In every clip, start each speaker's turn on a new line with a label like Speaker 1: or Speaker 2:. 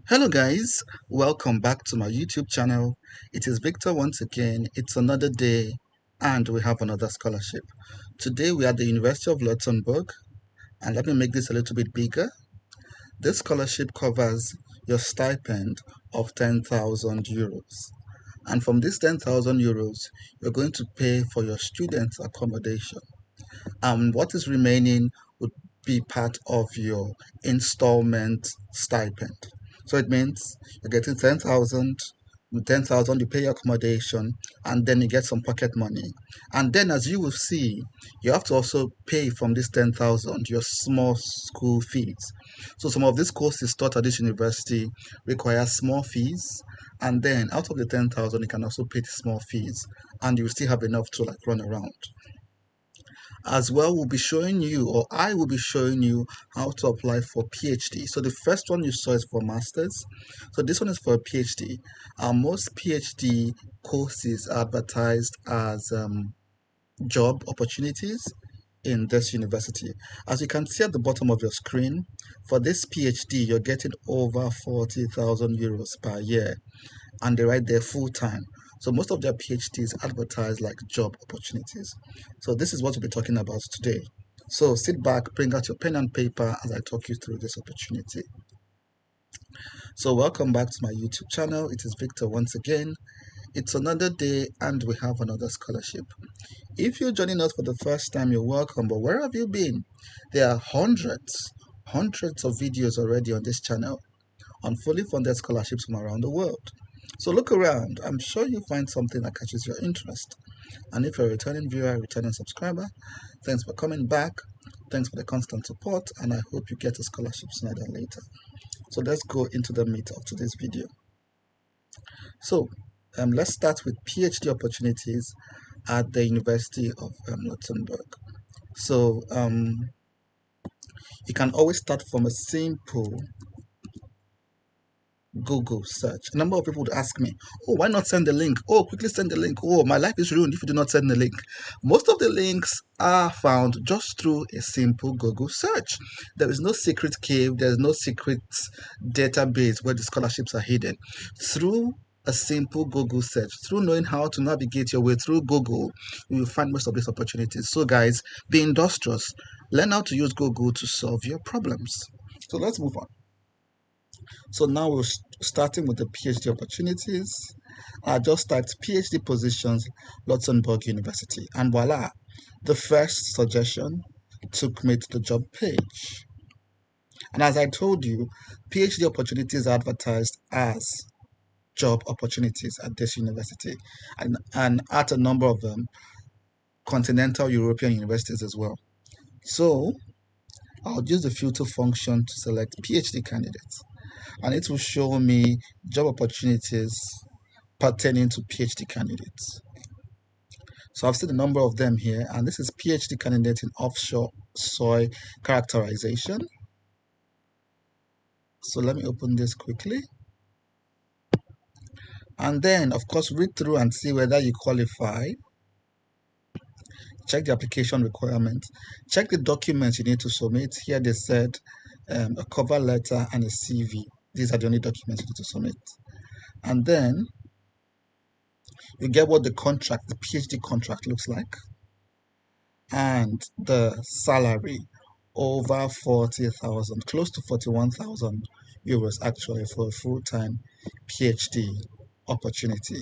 Speaker 1: Hello guys, welcome back to my YouTube channel. It is Victor once again. It's another day and we have another scholarship. Today we are at the University of Luxembourg, and let me make this a little bit bigger. This scholarship covers your stipend of 10,000 euros. And from this 10,000 euros, you're going to pay for your student accommodation. And what is remaining would be part of your installment stipend. So it means you're getting 10,000. With 10,000, you pay your accommodation, and then you get some pocket money. And then, as you will see, you have to also pay from this 10,000 your small school fees. So some of these courses taught at this university require small fees, and then out of the 10,000, you can also pay the small fees, and you still have enough to like run around. As well, we'll be showing you, or I will be showing you, how to apply for PhD. So the first one you saw is for masters. So this one is for a PhD. Most PhD courses are advertised as job opportunities in this university. As you can see at the bottom of your screen, for this PhD, you're getting over 40,000 euros per year, and they write there full time. So most of their PhDs advertise like job opportunities. So this is what we'll be talking about today. So sit back, bring out your pen and paper as I talk you through this opportunity. So welcome back to my YouTube channel. It is Victor once again. It's another day and we have another scholarship. If you're joining us for the first time, you're welcome. But where have you been? There are hundreds of videos already on this channel on fully funded scholarships from around the world. So look around. I'm sure you'll find something that catches your interest. And if you're a returning viewer, returning subscriber, thanks for coming back. Thanks for the constant support, and I hope you get a scholarship sooner than later. So let's go into the meat of today's video. So let's start with PhD opportunities at the University of Luxembourg. So you can always start from a simple Google search. A number of people would ask me, oh, why not send the link? Oh, quickly send the link. Oh, my life is ruined if you do not send the link. Most of the links are found just through a simple Google search. There is no secret cave, there's no secret database where the scholarships are hidden. Through a simple Google search, through knowing how to navigate your way through Google, you will find most of these opportunities. So guys, be industrious. Learn how to use Google to solve your problems. So let's move on. So now we're starting with the PhD opportunities. I just typed PhD positions, Luxembourg University, and voila, the first suggestion took me to the job page. And as I told you, PhD opportunities are advertised as job opportunities at this university, and at a number of continental European universities as well. So I'll use the filter function to select PhD candidates, and it will show me job opportunities pertaining to PhD candidates. So I've seen a number of them here, and this is PhD candidate in offshore soil characterization. So let me open this quickly. And then, of course, read through and see whether you qualify. Check the application requirements. Check the documents you need to submit. Here they said a cover letter and a CV. These are the only documents you need to submit. And then you get what the contract, the PhD contract looks like, and the salary over 40,000, close to 41,000 euros actually for a full-time PhD opportunity.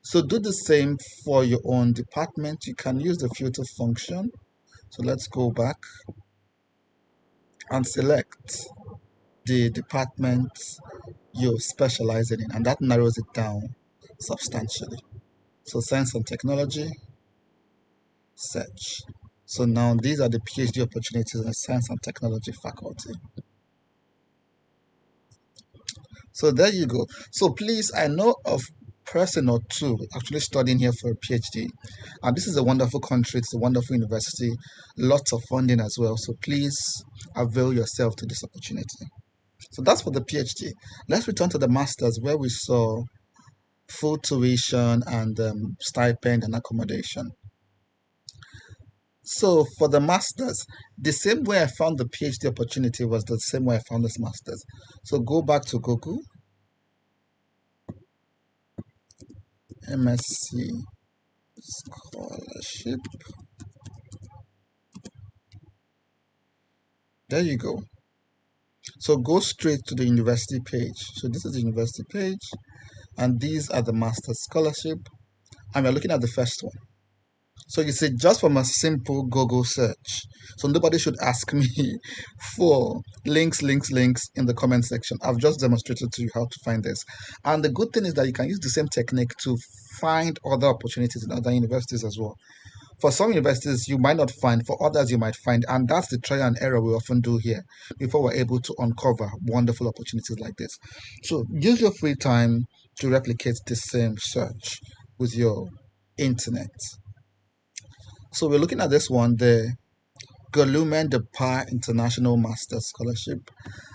Speaker 1: So do the same for your own department. You can use the filter function. So let's go back and select the department you're specializing in, and that narrows it down substantially. So science and technology, search. So now these are the PhD opportunities in the science and technology faculty. So there you go. So please, I know of person or two actually studying here for a PhD. And this is a wonderful country, it's a wonderful university, lots of funding as well. So please avail yourself to this opportunity. So that's for the PhD. Let's return to the masters where we saw full tuition and stipend and accommodation. So for the masters, the same way I found the PhD opportunity was the same way I found this masters. So go back to Google, MSc scholarship. There you go. So go straight to the university page. So this is the university page, and these are the master's scholarship. And we're looking at the first one. So you see, just from a simple Google search, so nobody should ask me for links in the comment section. I've just demonstrated to you how to find this. And the good thing is that you can use the same technique to find other opportunities in other universities as well. For some universities, you might not find, for others, you might find. And that's the trial and error we often do here before we're able to uncover wonderful opportunities like this. So use your free time to replicate the same search with your internet. So we're looking at this one, the Golumen de Par International Masters Scholarship.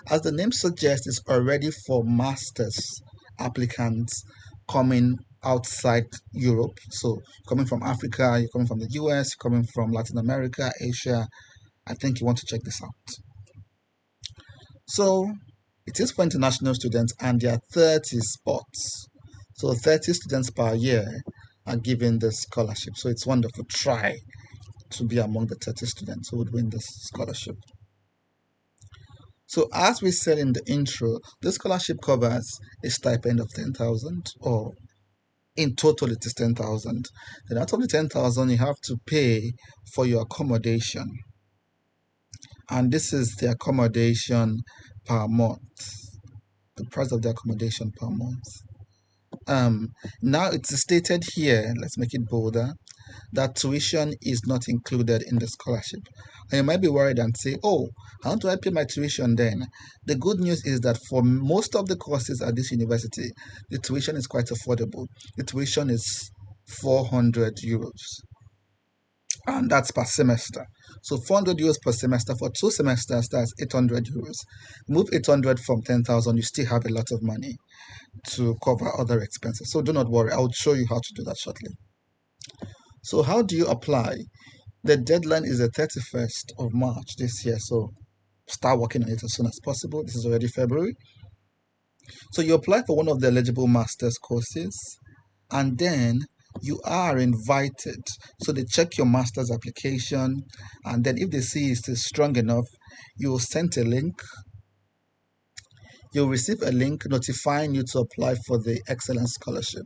Speaker 1: As the name suggests, it's already for masters applicants coming outside Europe. So coming from Africa, you're coming from the US, you're coming from Latin America, Asia. I think you want to check this out. So it is for international students and there are 30 spots. So 30 students per year are given the scholarship. So it's wonderful. Try to be among the 30 students who would win this scholarship. So as we said in the intro, this scholarship covers a stipend of 10,000, or in total it is 10,000. Then out of the 10,000 you have to pay for your accommodation. And this is the accommodation per month. The price of the accommodation per month. Now it's stated here, let's make it bolder, that tuition is not included in the scholarship. And you might be worried and say, oh, how do I pay my tuition then? The good news is that for most of the courses at this university, the tuition is quite affordable. The tuition is 400 euros. And that's per semester. So 400 euros per semester for 2 semesters, that's 800 euros. Move 800 from 10,000, you still have a lot of money to cover other expenses. So do not worry, I'll show you how to do that shortly. So how do you apply? The deadline is the 31st of March this year, so start working on it as soon as possible. This is already February. So you apply for one of the eligible master's courses, and then you are invited. So they check your master's application, and then if they see it is strong enough, you will send a link. You'll receive a link notifying you to apply for the Excellence Scholarship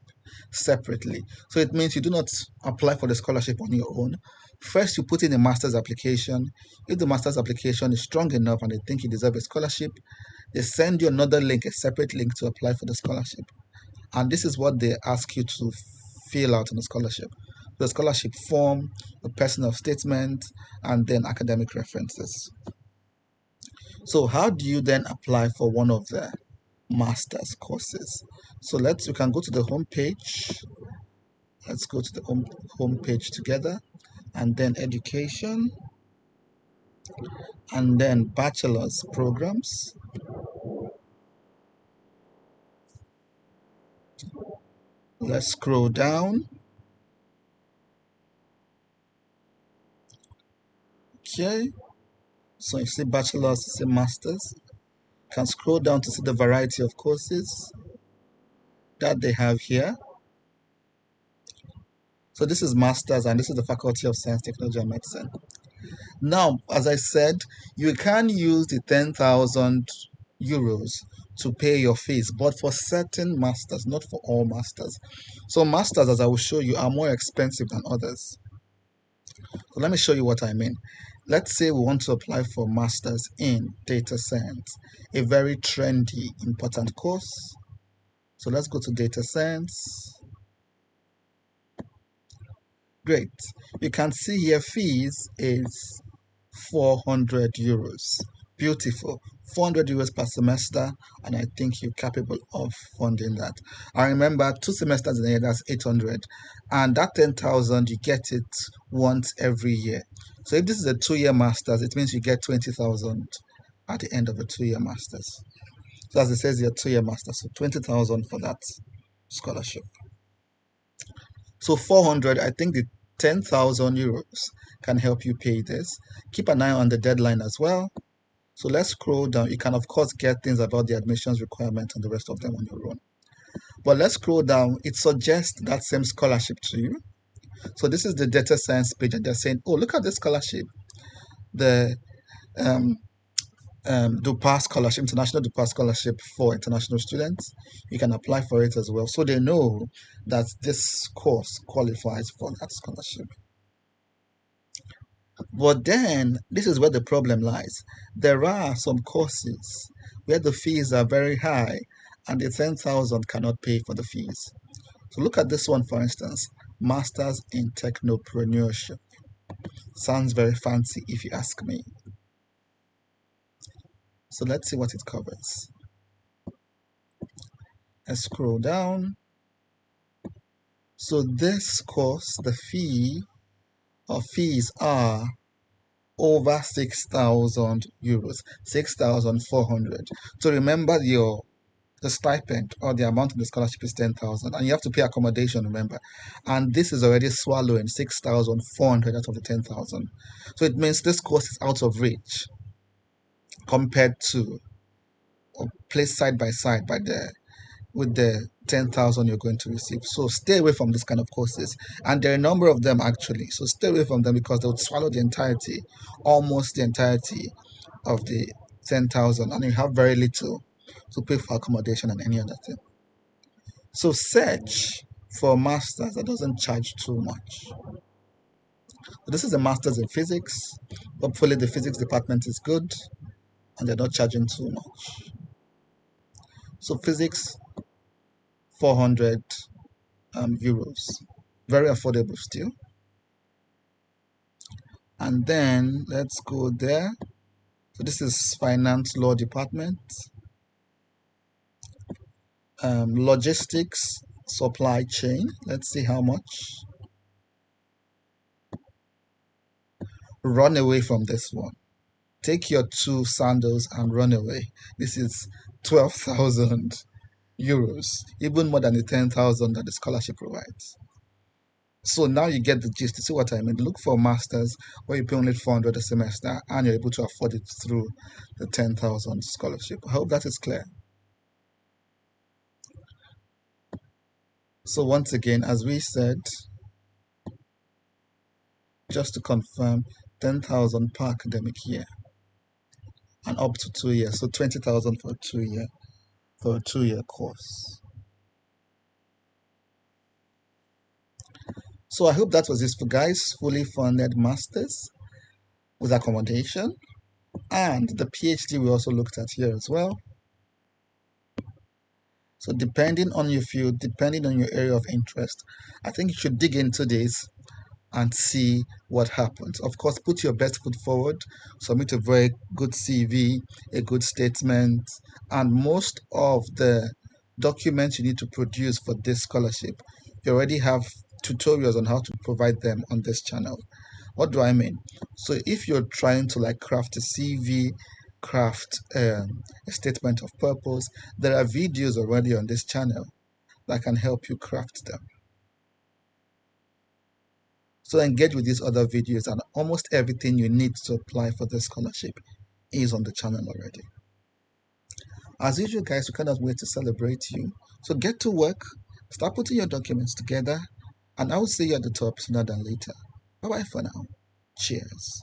Speaker 1: separately. So it means you do not apply for the scholarship on your own. First, you put in a master's application. If the master's application is strong enough and they think you deserve a scholarship, they send you another link, a separate link to apply for the scholarship. And this is what they ask you to fill out on the scholarship. The scholarship form, a personal statement, and then academic references. So how do you then apply for one of the master's courses? So we can go to the home page. Let's go to the home page together, and then education, and then bachelor's programs. Let's scroll down. Okay, so you see bachelor's, you see master's. You can scroll down to see the variety of courses that they have here. So this is master's, and this is the Faculty of Science, Technology, and Medicine. Now, as I said, you can use the 10,000 euros to pay your fees, but for certain masters, not for all masters. So masters, as I will show you, are more expensive than others. So let me show you what I mean. Let's say we want to apply for masters in data science, a very trendy, important course. So let's go to data science. Great. You can see here fees is 400 euros. Beautiful. 400 euros per semester, and I think you're capable of funding that. I remember 2 semesters in a year, that's 800, and that 10,000 you get it once every year. So if this is a 2-year masters, it means you get 20,000 at the end of a 2-year masters. So as it says here, 2-year masters, so 20,000 for that scholarship. So 400, I think the 10,000 euros can help you pay this. Keep an eye on the deadline as well. So let's scroll down. You can, of course, get things about the admissions requirement and the rest of them on your own. But let's scroll down. It suggests that same scholarship to you. So this is the data science page, and they're saying, oh, look at this scholarship. The um, DuPas scholarship, international DuPas scholarship for international students. You can apply for it as well. So they know that this course qualifies for that scholarship. But then, this is where the problem lies. There are some courses where the fees are very high and the 10,000 cannot pay for the fees. So look at this one, for instance, Masters in Technopreneurship. Sounds very fancy if you ask me. So let's see what it covers. Let's scroll down. So this course, the fee or fees are over 6,000 euros, 6,400. So remember the stipend or the amount of the scholarship is 10,000 and you have to pay accommodation, remember. And this is already swallowing 6,400 out of the 10,000. So it means this course is out of reach compared to or placed side by side with the 10,000 you're going to receive. So stay away from this kind of courses. And there are a number of them actually. So stay away from them because they would swallow the entirety, almost the entirety of the 10,000, and you have very little to pay for accommodation and any other thing. So search for a master's that doesn't charge too much. So this is a master's in physics. Hopefully the physics department is good and they're not charging too much. So physics, 400 euros. Very affordable still. And then let's go there. So this is finance law department. Logistics, supply chain. Let's see how much. Run away from this one. Take your two sandals and run away. This is 12,000 euros, even more than the 10,000 that the scholarship provides. So now you get the gist. You see what I mean? Look for masters where you pay only 400 a semester and you're able to afford it through the 10,000 scholarship. I hope that is clear. So once again, as we said, just to confirm, 10,000 per academic year and up to 2 years. So 20,000 for a 2 year course. So I hope that was useful, guys. Fully funded masters with accommodation and the PhD we also looked at here as well. So depending on your field, depending on your area of interest, I think you should dig into this and see what happens. Of course, put your best foot forward, submit a very good CV, a good statement, and most of the documents you need to produce for this scholarship, you already have tutorials on how to provide them on this channel. What do I mean? So if you're trying to like craft a CV, craft a statement of purpose, there are videos already on this channel that can help you craft them. So engage with these other videos and almost everything you need to apply for the scholarship is on the channel already. As usual, guys, we cannot wait to celebrate you. So get to work, start putting your documents together, and I will see you at the top sooner than later. Bye bye for now. Cheers.